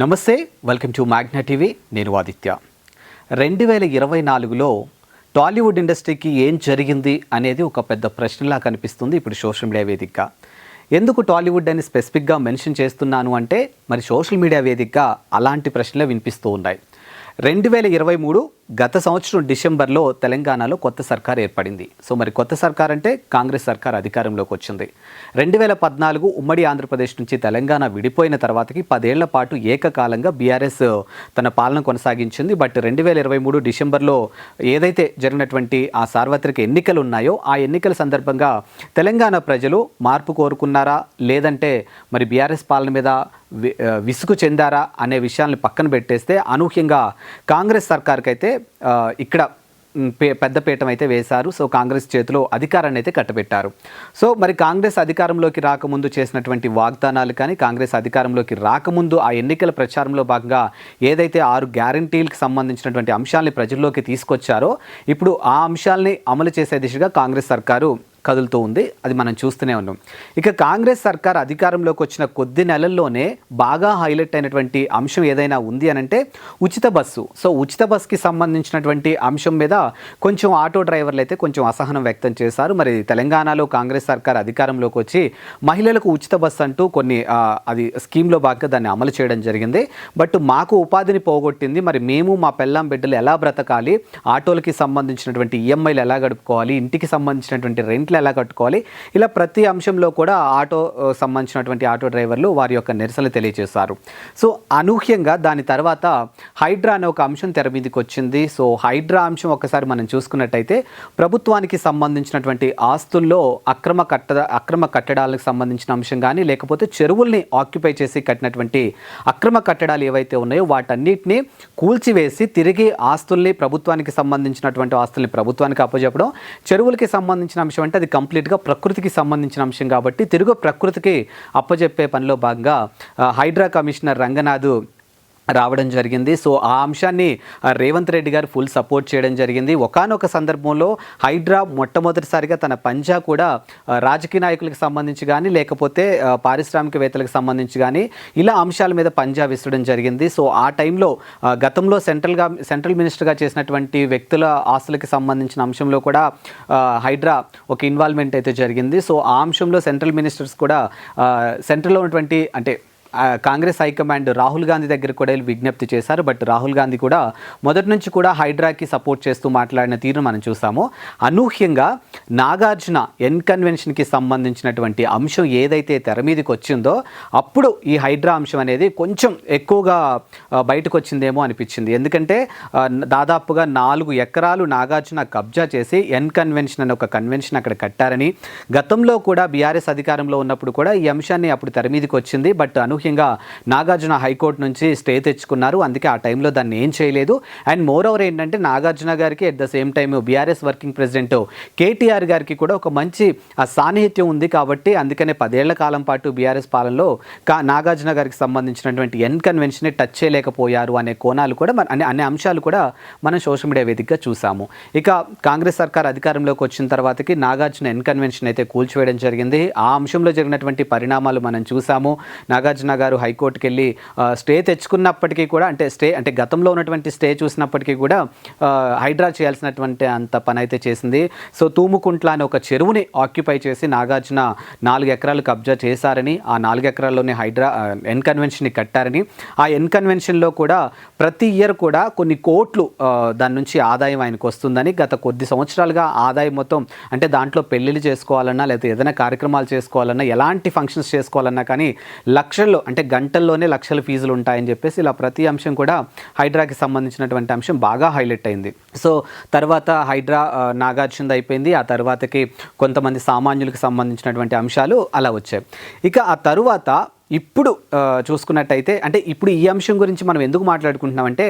నమస్తే, welcome to Magna TV. నేను ఆదిత్య. 2024లో టాలీవుడ్ ఇండస్ట్రీకి ఏం జరిగింది అనేది ఒక పెద్ద ప్రశ్నలా కనిపిస్తుంది ఇప్పుడు సోషల్ మీడియా వేదికగా. ఎందుకు టాలీవుడ్ అని స్పెసిఫిక్గా మెన్షన్ చేస్తున్నాను అంటే మరి సోషల్ మీడియా వేదికగా అలాంటి ప్రశ్నలే వినిపిస్తూ ఉన్నాయి. 2023 గత సంవత్సరం డిసెంబర్లో తెలంగాణలో కొత్త సర్కార్ ఏర్పడింది. సో మరి కొత్త సర్కార్ అంటే కాంగ్రెస్ సర్కార్ అధికారంలోకి వచ్చింది. 2014 ఉమ్మడి ఆంధ్రప్రదేశ్ నుంచి తెలంగాణ విడిపోయిన తర్వాతకి 10 ఏళ్ల పాటు ఏకకాలంగా బీఆర్ఎస్ తన పాలన కొనసాగించింది. బట్ 2023 డిసెంబర్లో ఏదైతే జరిగినటువంటి ఆ సార్వత్రిక ఎన్నికలు ఉన్నాయో ఆ ఎన్నికల సందర్భంగా తెలంగాణ ప్రజలు మార్పు కోరుకున్నారా, లేదంటే మరి బీఆర్ఎస్ పాలన మీద విసుగు చెందారా అనే విషయాన్ని పక్కన పెట్టేస్తే అనూహ్యంగా కాంగ్రెస్ సర్కార్కి అయితే ఇక్కడ పెద్దపీఠం అయితే వేశారు. సో కాంగ్రెస్ చేతిలో అధికారాన్ని అయితే కట్టబెట్టారు. సో మరి కాంగ్రెస్ అధికారంలోకి రాకముందు చేసినటువంటి వాగ్దానాలు కానీ, కాంగ్రెస్ అధికారంలోకి రాకముందు ఆ ఎన్నికల ప్రచారంలో భాగంగా ఏదైతే 6 గ్యారంటీలకు సంబంధించినటువంటి అంశాలని ప్రజల్లోకి తీసుకొచ్చారో ఇప్పుడు ఆ అంశాలని అమలు చేసే దిశగా కాంగ్రెస్ సర్కారు కదులుతూ ఉంది. అది మనం చూస్తూనే ఉన్నాం. ఇక కాంగ్రెస్ సర్కార్ అధికారంలోకి వచ్చిన కొద్ది నెలల్లోనే బాగా హైలైట్ అయినటువంటి అంశం ఏదైనా ఉంది అని అంటే ఉచిత బస్సు. సో ఉచిత బస్సుకి సంబంధించినటువంటి అంశం మీద కొంచెం ఆటో డ్రైవర్లు అయితే కొంచెం అసహనం వ్యక్తం చేశారు. మరి తెలంగాణలో కాంగ్రెస్ సర్కార్ అధికారంలోకి వచ్చి మహిళలకు ఉచిత బస్సు అంటూ కొన్ని అది స్కీమ్లో భాగంగా దాన్ని అమలు చేయడం జరిగింది. బట్ మాకు ఉపాధిని పోగొట్టింది, మరి మేము మా పెళ్ళాం బిడ్డలు ఎలా బ్రతకాలి, ఆటోలకి సంబంధించినటువంటి ఈఎంఐలు ఎలా గడుపుకోవాలి, ఇంటికి సంబంధించినటువంటి రెంట్లు ఎలా కట్టుకోవాలి, ఇలా ప్రతి అంశంలో కూడా ఆటో సంబంధించినటువంటి ఆటో డ్రైవర్లు వారి యొక్క నిరసనలు తెలియజేశారు. సో అనూహ్యంగా దాని తర్వాత హైడ్రా అనే ఒక అంశం తెర మీదకి వచ్చింది. సో హైడ్రా అంశం ఒకసారి మనం చూసుకున్నట్టయితే ప్రభుత్వానికి సంబంధించినటువంటి ఆస్తుల్లో అక్రమ కట్టడాలకు సంబంధించిన అంశం కానీ, లేకపోతే చెరువుల్ని ఆక్యుపై చేసి కట్టినటువంటి అక్రమ కట్టడాలు ఏవైతే ఉన్నాయో వాటన్నిటిని కూల్చివేసి తిరిగి ఆస్తుల్ని, ప్రభుత్వానికి సంబంధించినటువంటి ఆస్తుల్ని ప్రభుత్వానికి అప్పచెప్పడం, చెరువులకి సంబంధించిన అంశం అంటే అది కంప్లీట్గా ప్రకృతికి సంబంధించిన అంశం కాబట్టి తిరుగు ప్రకృతికి అప్పచెప్పే పనిలో భాగంగా హైడ్రా కమిషనర్ రంగనాథ్ రావడం జరిగింది. సో ఆ అంశాన్ని రేవంత్ రెడ్డి గారు ఫుల్ సపోర్ట్ చేయడం జరిగింది. ఒకానొక సందర్భంలో హైడ్రా మొట్టమొదటిసారిగా తన పంజా కూడా రాజకీయ నాయకులకు సంబంధించి కానీ, లేకపోతే పారిశ్రామికవేత్తలకు సంబంధించి కానీ ఇలా అంశాల మీద పంజా విసరడం జరిగింది. సో ఆ టైంలో గతంలో సెంట్రల్ మినిస్టర్గా చేసినటువంటి వ్యక్తుల ఆస్తులకి సంబంధించిన అంశంలో కూడా హైడ్రా ఒక ఇన్వాల్వ్మెంట్ అయితే జరిగింది. సో ఆ అంశంలో సెంట్రల్ మినిస్టర్స్ కూడా సెంట్రల్లో ఉన్నటువంటి అంటే కాంగ్రెస్ హైకమాండ్ రాహుల్ గాంధీ దగ్గర కూడా విజ్ఞప్తి చేశారు. బట్ రాహుల్ గాంధీ కూడా మొదటి నుంచి కూడా హైడ్రాకి సపోర్ట్ చేస్తూ మాట్లాడిన తీరును మనం చూసాము. అనూహ్యంగా నాగార్జున కన్వెన్షన్కి సంబంధించినటువంటి అంశం ఏదైతే తెర మీదకి వచ్చిందో అప్పుడు ఈ హైడ్రా అంశం అనేది కొంచెం ఎక్కువగా బయటకు వచ్చిందేమో అనిపించింది. ఎందుకంటే దాదాపుగా 4 ఎకరాలు నాగార్జున కబ్జా చేసి కన్వెన్షన్ అనే ఒక కన్వెన్షన్ అక్కడ కట్టారని, గతంలో కూడా బీఆర్ఎస్ అధికారంలో ఉన్నప్పుడు కూడా ఈ అంశాన్ని అప్పుడు తెర మీదకి వచ్చింది. బట్ అనూహ్యంగా నాగార్జున హైకోర్టు నుంచి స్టే తెచ్చుకున్నారు. అందుకే ఆ టైంలో దాన్ని ఏం చేయలేదు. అండ్ మోర్ ఓవర్ ఏంటంటే నాగార్జున గారికి at the same time BRS working president KTR గారికి కూడా ఒక మంచి సాన్నిహిత్యం ఉంది కాబట్టి అందుకనే 10 ఏళ్ల కాలం పాటు బీఆర్ఎస్ పాలనలో నాగార్జున గారికి సంబంధించినటువంటి కన్వెన్షన్ని టచ్ చేయలేకపోయారు అనే కోణాలు కూడా అనే అంశాలు కూడా మనం సోషల్ మీడియా వేదికగా చూసాము. ఇక కాంగ్రెస్ సర్కార్ అధికారంలోకి వచ్చిన తర్వాతకి నాగార్జున కన్వెన్షన్ అయితే కూల్చివేయడం జరిగింది. ఆ అంశంలో జరిగినటువంటి పరిణామాలు మనం చూసాము. నాగార్జున గారు హైకోర్టుకి వెళ్ళి స్టే తెచ్చుకున్నప్పటికీ కూడా అంటే గతంలో ఉన్నటువంటి స్టే చూసినప్పటికీ కూడా హైడ్రా చేయాల్సినటువంటి అంత పని అయితే చేసింది. సో తూముకుంట్ల అనే ఒక చెరువుని ఆక్యుపై చేసి నాగార్జున 4 ఎకరాలు కబ్జా చేశారని, ఆ 4 ఎకరాల్లోనే హైడ్రా కన్వెన్షన్ని కట్టారని, ఆ కన్వెన్షన్లో కూడా ప్రతి ఇయర్ కూడా కొన్ని కోట్లు దాని నుంచి ఆదాయం ఆయనకు వస్తుందని, గత కొద్ది సంవత్సరాలుగా ఆదాయం మొత్తం అంటే దాంట్లో పెళ్ళిళ్ళు చేసుకోవాలన్నా లేకపోతే ఏదైనా కార్యక్రమాలు చేసుకోవాలన్నా ఎలాంటి ఫంక్షన్స్ చేసుకోవాలన్నా కానీ లక్షల్లో అంటే గంటల్లోనే లక్షల ఫీజులు ఉంటాయని చెప్పేసి ఇలా ప్రతి అంశం కూడా హైడ్రాకి సంబంధించినటువంటి అంశం బాగా హైలైట్ అయింది. సో తర్వాత హైడ్రా నాగార్జున అయిపోయింది. ఆ తర్వాతకి కొంతమంది సామాన్యులకు సంబంధించినటువంటి అంశాలు అలా వచ్చాయి. ఇక ఆ తరువాత ఇప్పుడు చూసుకున్నట్టయితే అంటే ఇప్పుడు ఈ అంశం గురించి మనం ఎందుకు మాట్లాడుకుంటున్నామంటే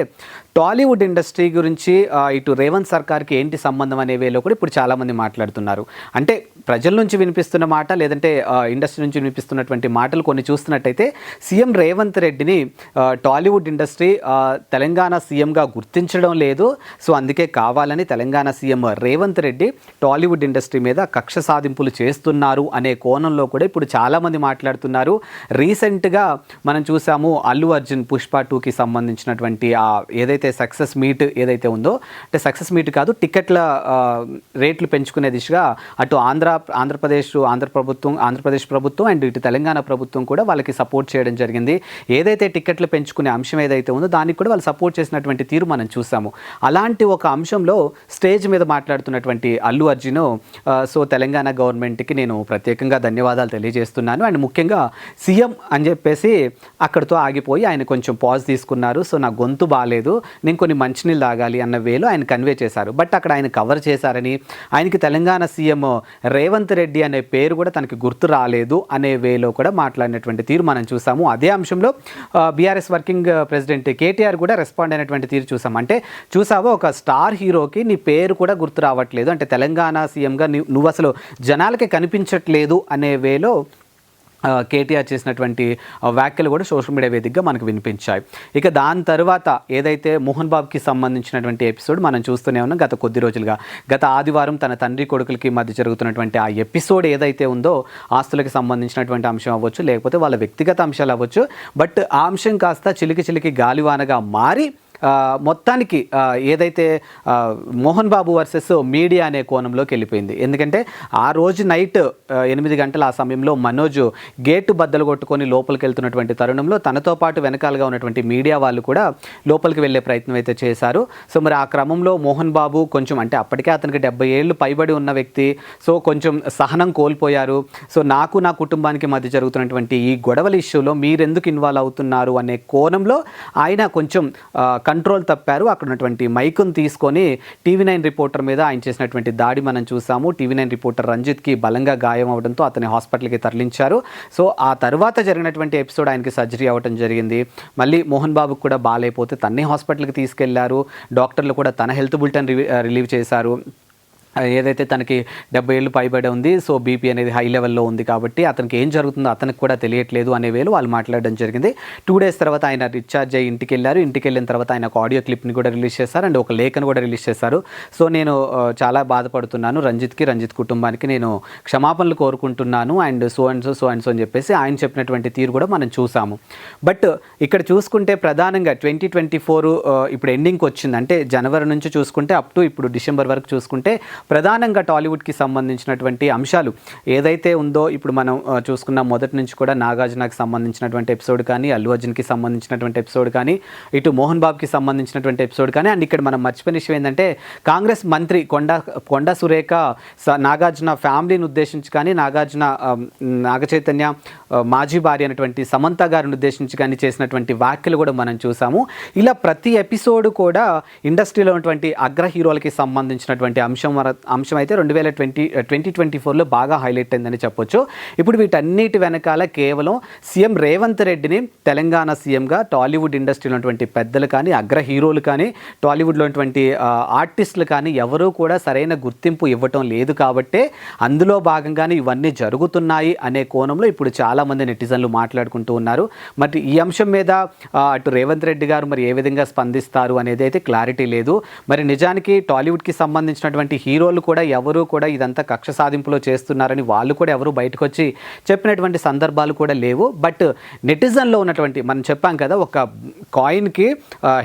టాలీవుడ్ ఇండస్ట్రీ గురించి ఇటు రేవంత్ సర్కార్కి ఏంటి సంబంధం అనే వేలో కూడా ఇప్పుడు చాలామంది మాట్లాడుతున్నారు. అంటే ప్రజల నుంచి వినిపిస్తున్న మాట, లేదంటే ఇండస్ట్రీ నుంచి వినిపిస్తున్నటువంటి మాటలు కొన్ని చూస్తున్నట్టయితే సీఎం రేవంత్ రెడ్డిని టాలీవుడ్ ఇండస్ట్రీ తెలంగాణ సీఎంగా గుర్తించడం లేదు. సో అందుకే కావాలని తెలంగాణ సీఎం రేవంత్ రెడ్డి టాలీవుడ్ ఇండస్ట్రీ మీద కక్ష సాధింపులు చేస్తున్నారు అనే కోణంలో కూడా ఇప్పుడు చాలామంది మాట్లాడుతున్నారు. రీసెంట్గా మనం చూసాము అల్లు అర్జున్ పుష్ప 2కి సంబంధించినటువంటి ఏదైతే సక్సెస్ మీట్ ఏదైతే ఉందో, అంటే సక్సెస్ మీట్ కాదు, టికెట్ల రేట్లు పెంచుకునే దిశగా అటు ఆంధ్రప్రదేశ్ ప్రభుత్వం అండ్ ఇటు తెలంగాణ ప్రభుత్వం కూడా వాళ్ళకి సపోర్ట్ చేయడం జరిగింది. ఏదైతే టికెట్లు పెంచుకునే అంశం ఏదైతే ఉందో దానికి కూడా వాళ్ళు సపోర్ట్ చేసినటువంటి తీరు మనం చూసాము. అలాంటి ఒక అంశంలో స్టేజ్ మీద మాట్లాడుతున్నటువంటి అల్లు అర్జున్, సో తెలంగాణ గవర్నమెంట్కి నేను ప్రత్యేకంగా ధన్యవాదాలు తెలియజేస్తున్నాను అండ్ ముఖ్యంగా సీఎం అని చెప్పేసి అక్కడితో ఆగిపోయి ఆయన కొంచెం పాజ్ తీసుకున్నారు. సో నా గొంతు బాగాలేదు, నేను కొన్ని మంచినీళ్ళు తాగాలి అన్న వేలో ఆయన కన్వే చేశారు. బట్ అక్కడ ఆయన కవర్ చేశారని, ఆయనకి తెలంగాణ సీఎం రేవంత్ రెడ్డి అనే పేరు కూడా తనకి గుర్తు రాలేదు అనే వేలో కూడా మాట్లాడినటువంటి తీరు మనం చూసాము. అదే అంశంలో బీఆర్ఎస్ వర్కింగ్ ప్రెసిడెంట్ కేటీఆర్ కూడా రెస్పాండ్ అయినటువంటి తీరు చూసాం. అంటే చూసావో, ఒక స్టార్ హీరోకి నీ పేరు కూడా గుర్తు రావట్లేదు, అంటే తెలంగాణ సీఎంగా నువ్వు అసలు జనాలకి కనిపించట్లేదు అనే వేలో కేటీఆర్ చేసినటువంటి వ్యాఖ్యలు కూడా సోషల్ మీడియా వేదికగా మనకు వినిపించాయి. ఇక దాని తర్వాత ఏదైతే మోహన్ బాబుకి సంబంధించినటువంటి ఎపిసోడ్ మనం చూస్తూనే ఉన్నాం గత కొద్ది రోజులుగా. గత ఆదివారం తన తండ్రి కొడుకులకి మధ్య జరుగుతున్నటువంటి ఆ ఎపిసోడ్ ఏదైతే ఉందో, ఆస్తులకి సంబంధించినటువంటి అంశం అవ్వచ్చు, లేకపోతే వాళ్ళ వ్యక్తిగత అంశాలు అవ్వచ్చు, బట్ ఆ అంశం కాస్త చిలికి గాలివానగా మారి మొత్తానికి ఏదైతే మోహన్ బాబు వర్సెస్ మీడియా అనే కోణంలోకి వెళ్ళిపోయింది. ఎందుకంటే ఆ రోజు నైట్ 8 గంటల ఆ సమయంలో మనోజ్ గేటు బద్దలు కొట్టుకొని లోపలికి వెళ్తున్నటువంటి తరుణంలో తనతో పాటు వెనకాలగా ఉన్నటువంటి మీడియా వాళ్ళు కూడా లోపలికి వెళ్ళే ప్రయత్నం అయితే చేశారు. సో మరి ఆ క్రమంలో మోహన్ బాబు కొంచెం, అంటే అప్పటికే అతనికి 70 ఏళ్ళు పైబడి ఉన్న వ్యక్తి, సో కొంచెం సహనం కోల్పోయారు. సో నాకు నా కుటుంబానికి మధ్య జరుగుతున్నటువంటి ఈ గొడవల ఇష్యూలో మీరెందుకు ఇన్వాల్వ్ అవుతున్నారు అనే కోణంలో ఆయన కొంచెం కంట్రోల్ తప్పారు. అక్కడ ఉన్నటువంటి మైకును తీసుకొని టీవీ9 రిపోర్టర్ మీద ఆయన చేసినటువంటి దాడి మనం చూసాము. టీవీ9 రిపోర్టర్ రంజిత్కి బలంగా గాయం అవడంతో అతని హాస్పిటల్కి తరలించారు. సో ఆ తర్వాత జరిగినటువంటి ఎపిసోడ్ ఆయనకి సర్జరీ అవ్వడం జరిగింది. మళ్ళీ మోహన్ బాబుకు కూడా బాగాలేకపోతే తన్నే హాస్పిటల్కి తీసుకెళ్లారు. డాక్టర్లు కూడా తన హెల్త్ బులెటిన్ రిలీవ్ చేశారు. ఏదైతే తనకి 70 ఏళ్ళు పైబడి ఉంది, సో బీపీ అనేది హై లెవెల్లో ఉంది కాబట్టి అతనికి ఏం జరుగుతుందో అతనికి కూడా తెలియట్లేదు అనే వేలు వాళ్ళు మాట్లాడడం జరిగింది. 2 డేస్ తర్వాత ఆయన డిశ్చార్జ్ అయ్యి ఇంటికి వెళ్ళారు. ఇంటికి వెళ్ళిన తర్వాత ఆయన ఒక ఆడియో క్లిప్ని కూడా రిలీజ్ చేశారు అండ్ ఒక లేఖను కూడా రిలీజ్ చేశారు. సో నేను చాలా బాధపడుతున్నాను, రంజిత్ కుటుంబానికి నేను క్షమాపణలు కోరుకుంటున్నాను అండ్ సో అండ్ సో అని చెప్పేసి ఆయన చెప్పినటువంటి తీరు కూడా మనం చూసాము. బట్ ఇక్కడ చూసుకుంటే ప్రధానంగా 2024 ఇప్పుడు ఎండింగ్కి వచ్చింది. అంటే జనవరి నుంచి చూసుకుంటే అప్ టు ఇప్పుడు డిసెంబర్ వరకు చూసుకుంటే ప్రధానంగా టాలీవుడ్కి సంబంధించినటువంటి అంశాలు ఏదైతే ఉందో, ఇప్పుడు మనం చూసుకున్న మొదటి నుంచి కూడా నాగార్జునకి సంబంధించినటువంటి ఎపిసోడ్ కానీ, అల్లు అర్జున్కి సంబంధించినటువంటి ఎపిసోడ్ కానీ, ఇటు మోహన్ బాబుకి సంబంధించినటువంటి ఎపిసోడ్ కానీ, అండ్ ఇక్కడ మనం మర్చిపోయిన విషయం ఏంటంటే కాంగ్రెస్ మంత్రి కొండా సురేఖ నాగార్జున ఫ్యామిలీని ఉద్దేశించి కానీ, నాగ చైతన్య మాజీ భార్య అయినటువంటి సమంత గారిని ఉద్దేశించి కానీ చేసినటువంటి వ్యాఖ్యలు కూడా మనం చూసాము. ఇలా ప్రతి ఎపిసోడ్ కూడా ఇండస్ట్రీలో ఉన్నటువంటి అగ్ర హీరోలకి సంబంధించినటువంటి అంశం అయితే 2024లో బాగా హైలైట్ అయిందని చెప్పొచ్చు. ఇప్పుడు వీటన్నిటి వెనకాల కేవలం సీఎం రేవంత్ రెడ్డిని తెలంగాణ సీఎంగా టాలీవుడ్ ఇండస్ట్రీలో ఉన్నటువంటి పెద్దలు కానీ, అగ్ర హీరోలు కానీ, టాలీవుడ్లో ఉన్నటువంటి ఆర్టిస్టులు కానీ ఎవరూ కూడా సరైన గుర్తింపు ఇవ్వటం లేదు కాబట్టే అందులో భాగంగానే ఇవన్నీ జరుగుతున్నాయి అనే కోణంలో ఇప్పుడు చాలామంది నెటిజన్లు మాట్లాడుకుంటూ ఉన్నారు. మరి ఈ అంశం మీద అటు రేవంత్ రెడ్డి గారు మరి ఏ విధంగా స్పందిస్తారు అనేది అయితే క్లారిటీ లేదు. మరి నిజానికి టాలీవుడ్కి సంబంధించినటువంటి హీరోలు కూడా ఎవరు కూడా ఇదంతా కక్ష సాధింపులో చేస్తున్నారని వాళ్ళు కూడా ఎవరు బయటకు వచ్చి చెప్పినటువంటి సందర్భాలు కూడా లేవు. బట్ నెటిజన్లో ఉన్నటువంటి, మనం చెప్పాం కదా, ఒక కాయిన్కి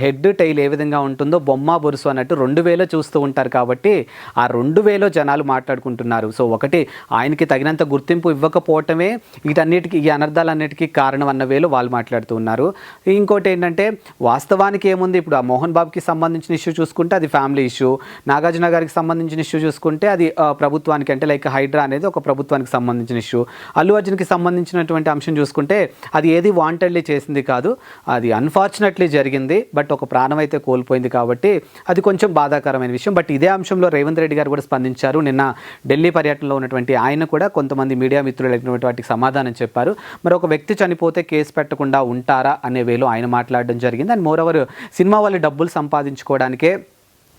హెడ్ టైల్ ఏ విధంగా ఉంటుందో బొమ్మ బొరుసు అన్నట్టు 2000 చూస్తూ ఉంటారు కాబట్టి ఆ 2000 జనాలు మాట్లాడుకుంటున్నారు. సో ఒకటి, ఆయనకి తగినంత గుర్తింపు ఇవ్వకపోవటమే వీటన్నిటికీ, ఈ అనర్థాలన్నిటికీ కారణం అన్న వేలో వాళ్ళు మాట్లాడుతూ ఉన్నారు. ఇంకోటి ఏంటంటే వాస్తవానికి ఏముంది, ఇప్పుడు ఆ మోహన్ బాబుకి సంబంధించిన ఇష్యూ చూసుకుంటే అది ఫ్యామిలీ ఇష్యూ, నాగార్జున గారికి సంబంధించిన ఇష్యూ చూసుకుంటే అది ప్రభుత్వానికి, అంటే లైక్ హైడ్రా అనేది ఒక ప్రభుత్వానికి సంబంధించిన ఇష్యూ. అల్లు అర్జున్కి సంబంధించినటువంటి అంశం చూసుకుంటే అది ఏది వాంటెడ్లీ చేసింది కాదు, అది అన్ఫార్చునేట్లీ జరిగింది. బట్ ఒక ప్రాణం అయితే కోల్పోయింది కాబట్టి అది కొంచెం బాధాకరమైన విషయం. బట్ ఇదే అంశంలో రేవంత్ రెడ్డి గారు కూడా స్పందించారు. నిన్న ఢిల్లీ పర్యటనలో ఉన్నటువంటి ఆయన కూడా కొంతమంది మీడియా మిత్రులు అడిగినటువంటి వాటికి సమాధానం చెప్పారు. మరి ఒక వ్యక్తి చనిపోతే కేసు పెట్టకుండా ఉంటారా అనే వేలో ఆయన మాట్లాడడం జరిగింది. అండ్ మోరవర్ సినిమా వాళ్ళు డబ్బులు సంపాదించుకోవడానికే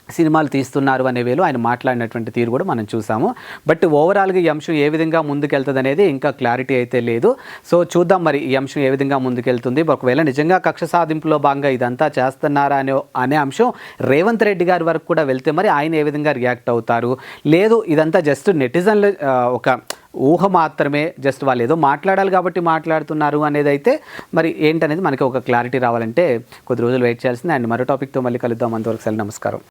సినిమాలు తీస్తున్నారు అనే వేలో ఆయన మాట్లాడినటువంటి తీరు కూడా మనం చూసాము. బట్ ఓవరాల్గా ఈ అంశం ఏ విధంగా ముందుకెళ్తుంది అనేది ఇంకా క్లారిటీ అయితే లేదు. సో చూద్దాం మరి ఈ అంశం ఏ విధంగా ముందుకెళ్తుంది. ఒకవేళ నిజంగా కక్ష సాధింపులో భాగంగా ఇదంతా చేస్తున్నారా అనే అంశం రేవంత్ రెడ్డి గారి వరకు కూడా వెళ్తే మరి ఆయన ఏ విధంగా రియాక్ట్ అవుతారు, లేదు ఇదంతా జస్ట్ నెటిజన్లు ఒక ఊహ మాత్రమే, జస్ట్ వాళ్ళు ఏదో మాట్లాడాలి కాబట్టి మాట్లాడుతున్నారు అనేది అయితే మరి ఏంటనేది మనకి ఒక క్లారిటీ రావాలంటే కొద్ది రోజులు వెయిట్ చేయాల్సింది. అండ్ మరో టాపిక్తో మళ్ళీ కలుద్దాం. అంతవరకు సెలవు, నమస్కారం.